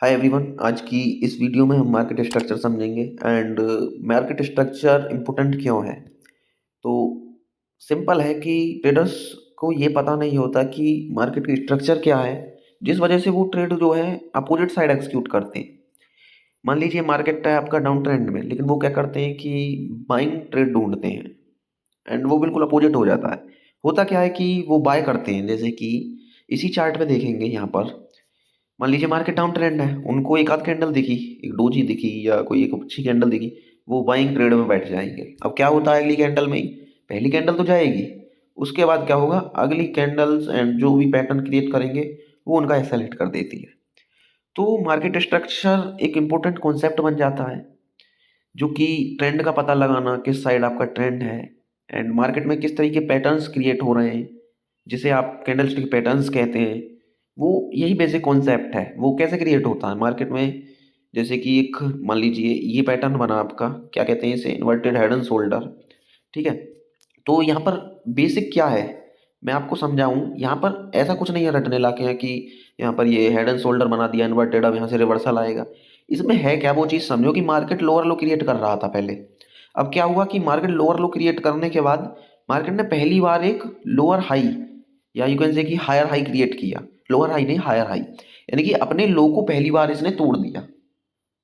Hi everyone. आज की इस वीडियो में हम मार्केट स्ट्रक्चर समझेंगे एंड मार्केट स्ट्रक्चर इम्पोर्टेंट क्यों है। तो सिंपल है कि ट्रेडर्स को ये पता नहीं होता कि मार्केट की स्ट्रक्चर क्या है, जिस वजह से वो ट्रेड जो है अपोजिट साइड एग्जीक्यूट करते हैं। मान लीजिए मार्केट है आपका डाउन ट्रेंड में, लेकिन वो क्या करते हैं कि बाइंग ट्रेड ढूंढते हैं एंड वो बिल्कुल अपोजिट हो जाता है। होता क्या है कि वो बाय करते हैं, जैसे कि इसी चार्ट में देखेंगे यहाँ पर। मान लीजिए मार्केट डाउन ट्रेंड है, उनको एक आध कैंडल दिखी, एक डोजी दिखी या कोई एक अच्छी कैंडल दिखी, वो बाइंग ट्रेड में बैठ जाएंगे। अब क्या होता है अगली कैंडल में ही, पहली कैंडल तो जाएगी, उसके बाद क्या होगा, अगली कैंडल्स एंड जो भी पैटर्न क्रिएट करेंगे वो उनका ऐसा हिट कर देती है। तो मार्केट स्ट्रक्चर एक इम्पोर्टेंट कॉन्सेप्ट बन जाता है, जो कि ट्रेंड का पता लगाना, किस साइड आपका ट्रेंड है एंड मार्केट में किस तरीके पैटर्न्स क्रिएट हो रहे हैं, जिसे आप कैंडलस्टिक पैटर्न्स कहते हैं। वो यही बेसिक कॉन्सेप्ट है, वो कैसे क्रिएट होता है मार्केट में। जैसे कि एक मान लीजिए ये पैटर्न बना आपका, क्या कहते हैं इसे, इन्वर्टेड हेड एंड शोल्डर। ठीक है, तो यहाँ पर बेसिक क्या है मैं आपको समझाऊं। यहाँ पर ऐसा कुछ नहीं है रटने लाके है कि यहाँ पर ये हेड एंड शोल्डर बना दिया इन्वर्टेड, अब यहाँ से रिवर्सल आएगा। इसमें है क्या, वो चीज़ समझो कि मार्केट लोअर लो क्रिएट कर रहा था पहले। अब क्या हुआ कि मार्केट लोअर लो क्रिएट करने के बाद मार्केट ने पहली बार एक लोअर हाई, या यू कैन से कि हायर हाई क्रिएट किया। लोअर हाई नहीं, हायर हाई, यानी कि अपने लो को पहली बार इसने तोड़ दिया।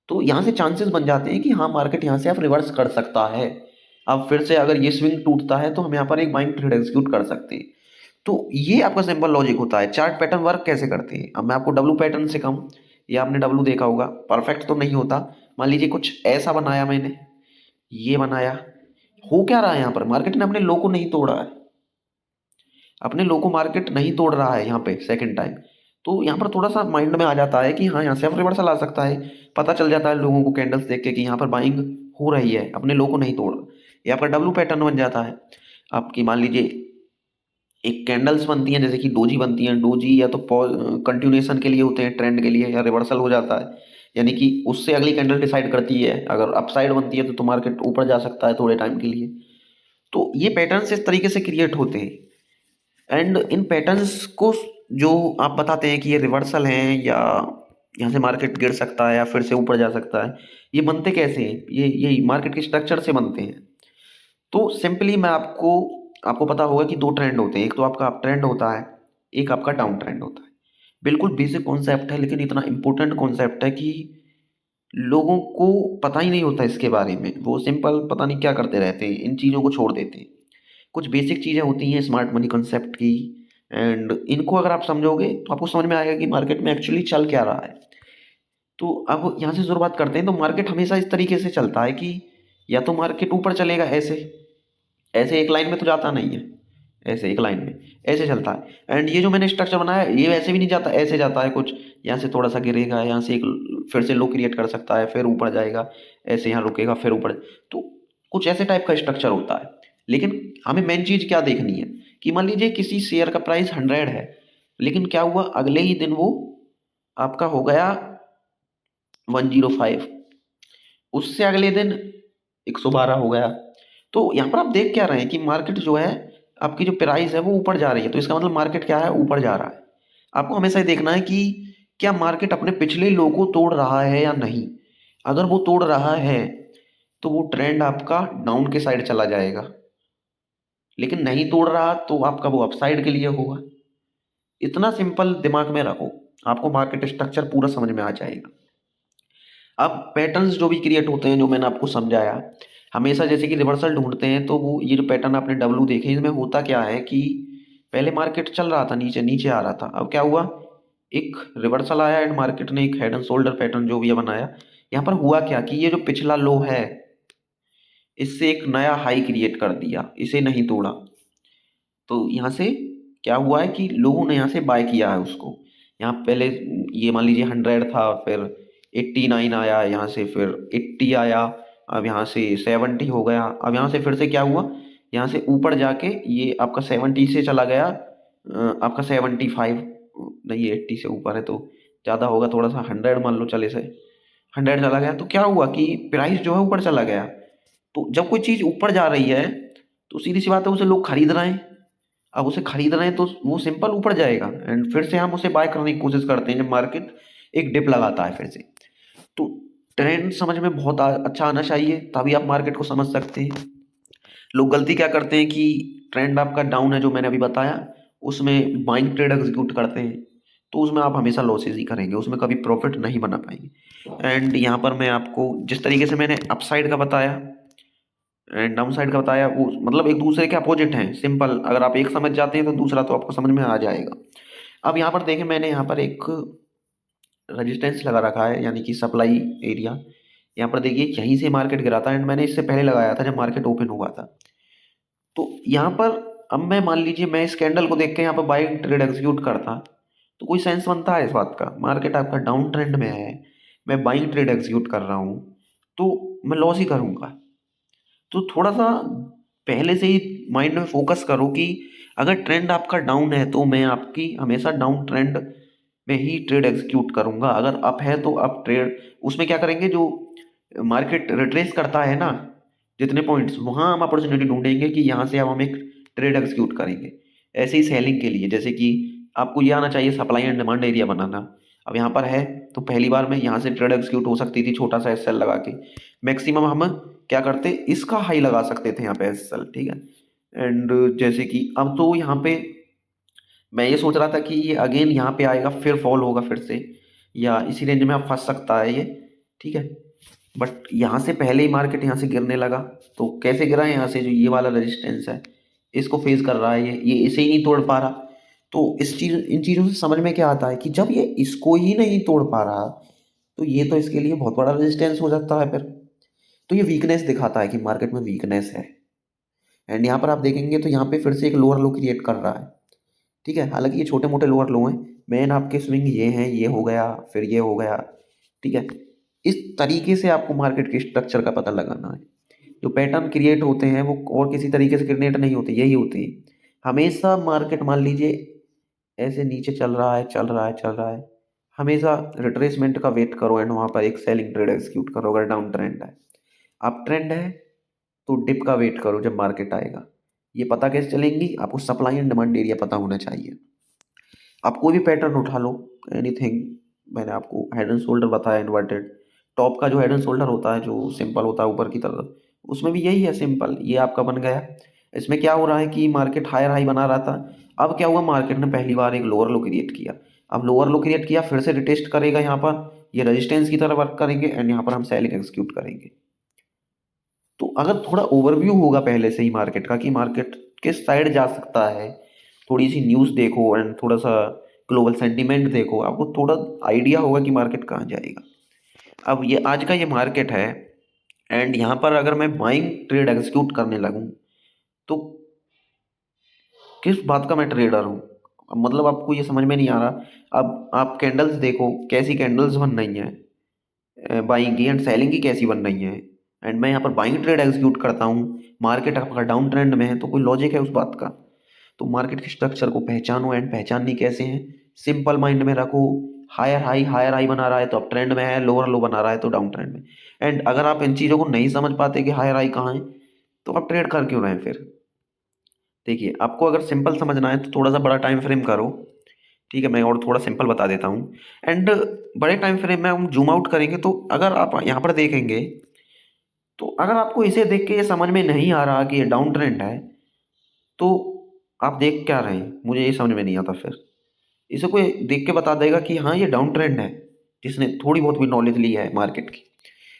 तो यहाँ से चांसेस बन जाते हैं कि हाँ मार्केट यहाँ से आप रिवर्स कर सकता है। अब फिर से अगर ये स्विंग टूटता है तो हम यहाँ पर एक बाइंग ट्रेड एग्जीक्यूट कर सकते हैं। तो ये आपका सिंपल लॉजिक होता है। चार्ट पैटर्न वर्क कैसे करते हैं, अब मैं आपको डब्लू पैटर्न से कहूँ, या आपने डब्लू देखा होगा, परफेक्ट तो नहीं होता। मान लीजिए कुछ ऐसा बनाया मैंने, ये बनाया, हो क्या रहा है यहाँ पर, मार्केट ने अपने लो को नहीं तोड़ा है। अपने लो को मार्केट नहीं तोड़ रहा है यहाँ पे सेकंड टाइम। तो यहाँ पर थोड़ा सा माइंड में आ जाता है कि हाँ यहाँ से अब रिवर्सल आ सकता है। पता चल जाता है लोगों को कैंडल्स देख के कि यहाँ पर बाइंग हो रही है, अपने लो को नहीं तोड़। ये आपका डब्लू पैटर्न बन जाता है। आपकी मान लीजिए एक कैंडल्स बनती हैं, जैसे कि डोजी बनती हैं। डोजी या तो कंटिन्यूएशन के लिए होते हैं, ट्रेंड के लिए, या रिवर्सल हो जाता है, यानी कि उससे अगली कैंडल डिसाइड करती है। अगर अपसाइड बनती है तो मार्केट ऊपर जा सकता है थोड़े टाइम के लिए। तो ये पैटर्न्स इस तरीके से क्रिएट होते हैं एंड इन पैटर्न्स को जो आप बताते हैं कि ये रिवर्सल हैं, या यहाँ से मार्केट गिर सकता है या फिर से ऊपर जा सकता है, ये बनते कैसे हैं, ये मार्केट के स्ट्रक्चर से बनते हैं। तो सिंपली मैं आपको आपको पता होगा कि दो ट्रेंड होते हैं, एक तो आपका अप ट्रेंड होता है, एक आपका डाउन ट्रेंड होता है। बिल्कुल बेसिक कॉन्सेप्ट है, लेकिन इतना इंपॉर्टेंट कॉन्सेप्ट है कि लोगों को पता ही नहीं होता इसके बारे में। वो सिंपल पता नहीं क्या करते रहते हैं, इन चीज़ों को छोड़ देते हैं। कुछ बेसिक चीज़ें होती हैं स्मार्ट मनी कॉन्सेप्ट की, एंड इनको अगर आप समझोगे तो आपको समझ में आएगा कि मार्केट में एक्चुअली चल क्या रहा है। तो अब यहाँ से शुरुआत करते हैं। तो मार्केट हमेशा इस तरीके से चलता है कि या तो मार्केट ऊपर चलेगा ऐसे, ऐसे एक लाइन में तो जाता नहीं है, ऐसे एक लाइन में ऐसे चलता है। एंड ये जो मैंने स्ट्रक्चर बनाया ये वैसे भी नहीं जाता, ऐसे जाता है कुछ, यहाँ से थोड़ा सा गिरेगा, यहाँ से एक फिर से लो क्रिएट कर सकता है, फिर ऊपर जाएगा, ऐसे यहाँ रुकेगा, फिर ऊपर। तो कुछ ऐसे टाइप का स्ट्रक्चर होता है। लेकिन हमें मेन चीज़ क्या देखनी है कि मान लीजिए किसी शेयर का प्राइस 100 है, लेकिन क्या हुआ अगले ही दिन वो आपका हो गया 105, उससे अगले दिन 112 हो गया। तो यहाँ पर आप देख क्या रहे हैं कि मार्केट जो है, आपकी जो प्राइस है वो ऊपर जा रही है, तो इसका मतलब मार्केट क्या है, ऊपर जा रहा है। आपको हमेशा ये देखना है कि क्या मार्केट अपने पिछले लो को तोड़ रहा है या नहीं। अगर वो तोड़ रहा है तो वो ट्रेंड आपका डाउन के साइड चला जाएगा, लेकिन नहीं तोड़ रहा तो आपका वो अपसाइड के लिए होगा। इतना सिंपल दिमाग में रखो, आपको मार्केट स्ट्रक्चर पूरा समझ में आ जाएगा। अब पैटर्न्स जो भी क्रिएट होते हैं, जो मैंने आपको समझाया, हमेशा जैसे कि रिवर्सल ढूंढते हैं, तो वो ये जो पैटर्न आपने डब्लू देखे, इसमें होता क्या है कि पहले मार्केट चल रहा था, नीचे नीचे आ रहा था, अब क्या हुआ, एक रिवर्सल आया एंड मार्केट ने एक हेड एंड शोल्डर पैटर्न जो भी है बनाया। यहाँ पर हुआ क्या कि ये जो पिछला लो है, इससे एक नया हाई क्रिएट कर दिया, इसे नहीं तोड़ा। तो यहाँ से क्या हुआ है कि लोगों ने यहाँ से बाय किया है उसको। यहाँ पहले ये मान लीजिए 100 था, फिर 89 आया, यहाँ से फिर 80 आया, अब यहाँ से 70 हो गया, अब यहाँ से फिर से क्या हुआ, यहाँ से ऊपर जाके ये आपका 70 से चला गया आपका 75, नहीं 80 से ऊपर है तो ज़्यादा होगा थोड़ा सा, 100 मान लो चले से, 100 चला गया। तो क्या हुआ कि प्राइस जो है ऊपर चला गया। तो जब कोई चीज़ ऊपर जा रही है तो सीधी सी बात है उसे लोग खरीद रहे हैं। अब उसे खरीद रहे हैं तो वो सिंपल ऊपर जाएगा एंड फिर से हम उसे बाय करने की कोशिश करते हैं जब मार्केट एक डिप लगाता है फिर से। तो ट्रेंड समझ में बहुत अच्छा आना चाहिए, तभी आप मार्केट को समझ सकते हैं। लोग गलती क्या करते हैं कि ट्रेंड आपका डाउन है जो मैंने अभी बताया, उसमें बाइंग ट्रेड एग्जीक्यूट करते हैं, तो उसमें आप हमेशा लॉसेज ही करेंगे, उसमें कभी प्रॉफिट नहीं बना पाएंगे। एंड यहाँ पर मैं आपको जिस तरीके से मैंने अपसाइड का बताया एंड डाउन साइड का बताया, वो मतलब एक दूसरे के अपोजिट हैं, सिंपल। अगर आप एक समझ जाते हैं तो दूसरा तो आपको समझ में आ जाएगा। अब यहाँ पर देखें, मैंने यहाँ पर एक रेजिस्टेंस लगा रखा है, यानी कि सप्लाई एरिया। यहाँ पर देखिए यहीं से मार्केट गिरा था एंड मैंने इससे पहले लगाया था जब मार्केट ओपन हुआ था। तो यहाँ पर अब मैं मान लीजिए मैं इस कैंडल को देख के यहाँ पर बाइंग ट्रेड एग्जीक्यूट करता, तो कोई सेंस बनता है इस बात का? मार्केट आपका डाउन ट्रेंड में है, मैं बाइंग ट्रेड एग्जीक्यूट कर रहा हूँ, तो मैं लॉस ही करूँगा। तो थोड़ा सा पहले से ही माइंड में फोकस करो कि अगर ट्रेंड आपका डाउन है तो मैं आपकी हमेशा डाउन ट्रेंड में ही ट्रेड एग्जीक्यूट करूंगा। अगर अप है तो अप ट्रेड, उसमें क्या करेंगे, जो मार्केट रिट्रेस करता है ना जितने पॉइंट्स, वहां हम अपॉर्चुनिटी ढूंढेंगे कि यहाँ से अब हम एक ट्रेड एग्जीक्यूट करेंगे। ऐसे ही सेलिंग के लिए, जैसे कि आपको ये आना चाहिए सप्लाई एंड डिमांड एरिया बनाना। अब यहाँ पर है तो पहली बार में यहाँ से ट्रेड एग्जीक्यूट हो सकती थी छोटा सा एसएल लगा के। मैक्सिमम हम क्या करते, इसका हाई लगा सकते थे यहाँ पे एसएल, ठीक है। एंड जैसे कि अब तो यहाँ पे मैं ये सोच रहा था कि ये अगेन यहाँ पे आएगा फिर फॉल होगा फिर से, या इसी रेंज में आप फंस सकता है ये, ठीक है। बट यहाँ से पहले ही मार्केट यहाँ से गिरने लगा, तो कैसे गिरा है? यहाँ से जो ये वाला रेजिस्टेंस है इसको फेस कर रहा है, ये इसे ही नहीं तोड़ पा रहा। तो इस चीज इन चीज़ों से समझ में क्या आता है कि जब ये इसको ही नहीं तोड़ पा रहा, तो ये तो इसके लिए बहुत बड़ा रेजिस्टेंस हो जाता है फिर। तो ये वीकनेस दिखाता है कि मार्केट में वीकनेस है। एंड यहाँ पर आप देखेंगे तो यहाँ पे फिर से एक लोअर लो क्रिएट कर रहा है, ठीक है। हालांकि ये छोटे मोटे लोअर लो हैं, मेन आपके स्विंग ये हैं, ये हो गया फिर ये हो गया, ठीक है। इस तरीके से आपको मार्केट के स्ट्रक्चर का पता लगाना है। जो पैटर्न क्रिएट होते हैं वो और किसी तरीके से क्रिएट नहीं होते, यही होती है। हमेशा मार्केट मान लीजिए ऐसे नीचे चल रहा है चल रहा है चल रहा है, हमेशा रिट्रेसमेंट का वेट करो एंड वहाँ पर एक सेलिंग ट्रेड एग्जीक्यूट करो। अगर डाउन ट्रेंड है, अप ट्रेंड है, तो डिप का वेट करो जब मार्केट आएगा। ये पता कैसे चलेंगी? आपको सप्लाई एंड डिमांड एरिया पता होना चाहिए। आप कोई भी पैटर्न उठा लो, एनीथिंग। मैंने आपको हेड एंड शोल्डर बताया इन्वर्टेड, टॉप का जो हेड एंड शोल्डर होता है जो सिंपल होता है ऊपर की तरफ, उसमें भी यही है सिंपल, ये आपका बन गया। इसमें क्या हो रहा है कि मार्केट हायर हाई बना रहा था, अब क्या हुआ, मार्केट ने पहली बार एक लोअर लो क्रिएट किया। अब लोअर लो क्रिएट किया, फिर से रिटेस्ट करेगा यहाँ पर, ये रेजिस्टेंस की तरह वर्क करेंगे एंड यहाँ पर हम सेलिंग एग्जीक्यूट करेंगे। तो अगर थोड़ा ओवरव्यू होगा पहले से ही मार्केट का कि मार्केट किस साइड जा सकता है, थोड़ी सी न्यूज़ देखो एंड थोड़ा सा ग्लोबल सेंटीमेंट देखो, आपको थोड़ा आइडिया होगा कि मार्केट कहाँ जाएगा। अब ये आज का ये मार्केट है एंड यहाँ पर अगर मैं बाइंग ट्रेड एग्जीक्यूट करने लगूँ, तो किस बात का मैं ट्रेडर हूँ? अब मतलब आपको ये समझ में नहीं आ रहा। अब आप कैंडल्स देखो, कैसी कैंडल्स बन रही हैं, बाइंग की एंड सेलिंग की कैसी बन रही है, एंड मैं यहाँ पर बाइंग ट्रेड एग्जीक्यूट करता हूँ, मार्केट आपका डाउन ट्रेंड में है, तो कोई लॉजिक है उस बात का? तो मार्केट के स्ट्रक्चर को पहचानो एंड पहचाननी कैसे है, सिंपल माइंड में रखो। हायर हाई बना रहा है तो अप ट्रेंड में है, लोअर लो बना रहा है तो डाउन ट्रेंड में। एंड अगर आप इन चीज़ों को नहीं समझ पाते कि हायर हाई कहाँ है, तो आप ट्रेड कर क्यों रहे हैं फिर? देखिए, आपको अगर सिंपल समझना है तो थोड़ा सा बड़ा टाइम फ्रेम करो, ठीक है। मैं और थोड़ा सिंपल बता देता हूँ। एंड बड़े टाइम फ्रेम में हम जूम आउट करेंगे, तो अगर आप यहाँ पर देखेंगे, तो अगर आपको इसे देख के ये समझ में नहीं आ रहा कि ये डाउन ट्रेंड है, तो आप देख क्या रहे हैं, मुझे ये समझ में नहीं आता फिर। इसे कोई देख के बता देगा कि हाँ ये डाउन ट्रेंड है, जिसने थोड़ी बहुत भी नॉलेज ली है मार्केट की।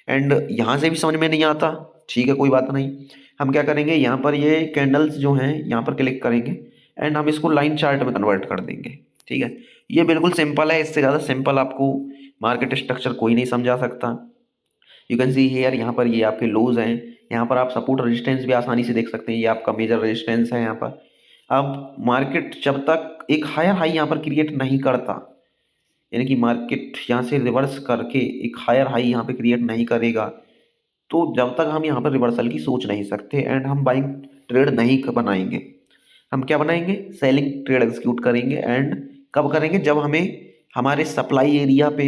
एंड यहाँ से भी समझ में नहीं आता, ठीक है, कोई बात नहीं। हम क्या करेंगे, यहाँ पर ये कैंडल्स जो हैं यहाँ पर क्लिक करेंगे एंड हम इसको लाइन चार्ट में कन्वर्ट कर देंगे, ठीक है। ये बिल्कुल सिंपल है, इससे ज़्यादा सिंपल आपको मार्केट स्ट्रक्चर कोई नहीं समझा सकता। यू कैन सी हेयर, यहाँ पर ये आपके लोज हैं, यहाँ पर आप सपोर्ट रेजिस्टेंस भी आसानी से देख सकते हैं, ये आपका मेजर रेजिस्टेंस है यहाँ पर। अब मार्केट जब तक एक हायर हाई यहाँ पर क्रिएट नहीं करता, यानी कि मार्केट यहाँ से रिवर्स करके एक हायर हाई यहाँ पे क्रिएट नहीं करेगा, तो जब तक हम यहाँ पर रिवर्सल की सोच नहीं सकते एंड हम बाइंग ट्रेड नहीं बनाएंगे। हम क्या बनाएंगे, सेलिंग ट्रेड एग्जीक्यूट करेंगे। एंड कब करेंगे, जब हमें हमारे सप्लाई एरिया पे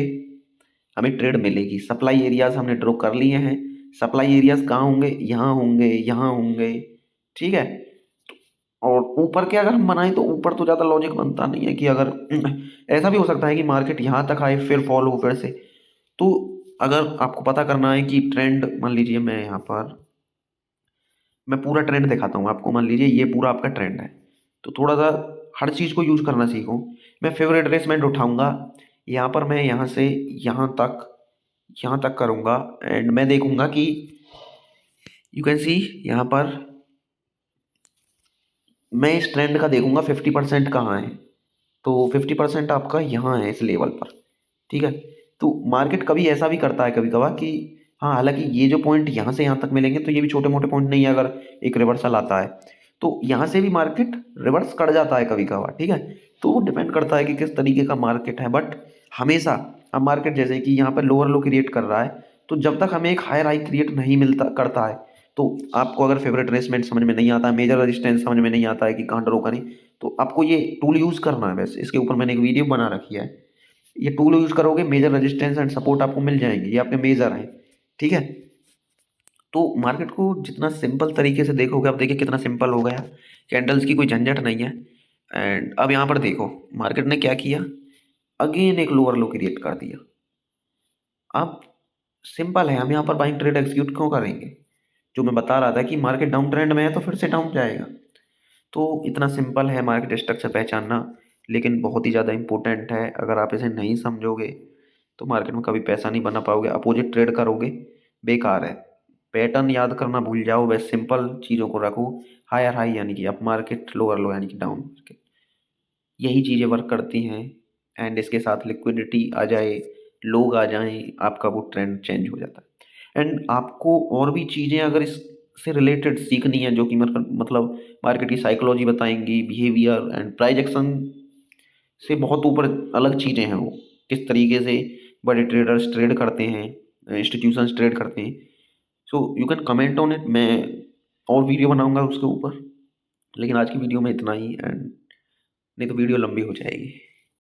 हमें ट्रेड मिलेगी। सप्लाई एरियाज हमने ड्रॉ कर लिए हैं, सप्लाई एरियाज कहाँ होंगे, यहाँ होंगे, यहाँ होंगे, ठीक है। और ऊपर के अगर हम बनाएं तो ऊपर तो ज़्यादा लॉजिक बनता नहीं है कि अगर ऐसा भी हो सकता है कि मार्केट यहाँ तक आए फिर फॉल हो फिर से। तो अगर आपको पता करना है कि ट्रेंड, मान लीजिए मैं पूरा ट्रेंड दिखाता हूँ आपको। मान लीजिए ये पूरा आपका ट्रेंड है, तो थोड़ा सा हर चीज़ को यूज़ करना सीखो। मैं फेवरेट रेसमेंट उठाऊंगा, यहाँ पर मैं यहाँ से यहाँ तक करूँगा, एंड मैं देखूंगा कि यू कैन सी यहाँ पर मैं इस ट्रेंड का देखूंगा 50% कहाँ है। तो 50% आपका यहाँ है इस लेवल पर, ठीक है। तो मार्केट कभी ऐसा भी करता है कभी कभार कि हाँ, हालांकि ये जो पॉइंट यहाँ से यहाँ तक मिलेंगे तो ये भी छोटे मोटे पॉइंट नहीं है, अगर एक रिवर्सल आता है तो यहाँ से भी मार्केट रिवर्स कर जाता है कभी कभार, ठीक है। तो वो डिपेंड करता है कि किस तरीके का मार्केट है, बट हमेशा अब मार्केट जैसे कि यहाँ पर लोअर लो क्रिएट कर रहा है, तो जब तक हमें एक हायर हाई क्रिएट नहीं मिलता करता है, तो आपको अगर फेवरेट रेसमेंट समझ में नहीं आता है, मेजर रेजिस्टेंस समझ में नहीं आता है कि कहाँ ड्रॉ करें, तो आपको ये टूल यूज़ करना है। वैसे इसके ऊपर मैंने एक वीडियो बना रखी है, ये टूल यूज़ करोगे मेजर रेजिस्टेंस एंड सपोर्ट आपको मिल जाएंगे, ये आपके मेजर हैं, ठीक है। तो मार्केट को जितना सिंपल तरीके से देखोगे, आप देखिए कितना सिंपल हो गया, कैंडल्स की कोई झंझट नहीं है। एंड अब यहाँ पर देखो मार्केट ने क्या किया, अगेन एक लोअर लो क्रिएट कर दिया। अब सिंपल है, हम यहाँ पर बाइंग ट्रेड एग्जीक्यूट क्यों करेंगे, जो मैं बता रहा था कि मार्केट डाउन ट्रेंड में है तो फिर से डाउन जाएगा। तो इतना सिंपल है मार्केट स्ट्रक्चर पहचानना, लेकिन बहुत ही ज़्यादा इंपॉर्टेंट है। अगर आप इसे नहीं समझोगे तो मार्केट में कभी पैसा नहीं बना पाओगे, अपोजिट ट्रेड करोगे, बेकार है। पैटर्न याद करना भूल जाओ, बस सिंपल चीज़ों को रखो। हायर हाई यानी कि अप मार्केट, लोअर लो यानी कि डाउन मार्केट, यही चीज़ें वर्क करती हैं। एंड इसके साथ लिक्विडिटी आ जाए, लोग आ जाएं, आपका वो ट्रेंड चेंज हो जाता है। एंड आपको और भी चीज़ें अगर इससे रिलेटेड सीखनी है, जो कि मतलब मार्केट की साइकोलॉजी बताएंगी, बिहेवियर एंड प्राइस एक्शन से बहुत ऊपर अलग चीज़ें हैं वो, किस तरीके से बड़े ट्रेडर्स ट्रेड करते हैं, इंस्टीट्यूशंस ट्रेड करते हैं। So you can comment on it, मैं और वीडियो बनाऊंगा उसके ऊपर। लेकिन आज की वीडियो में इतना ही, एंड नहीं तो वीडियो लंबी हो जाएगी।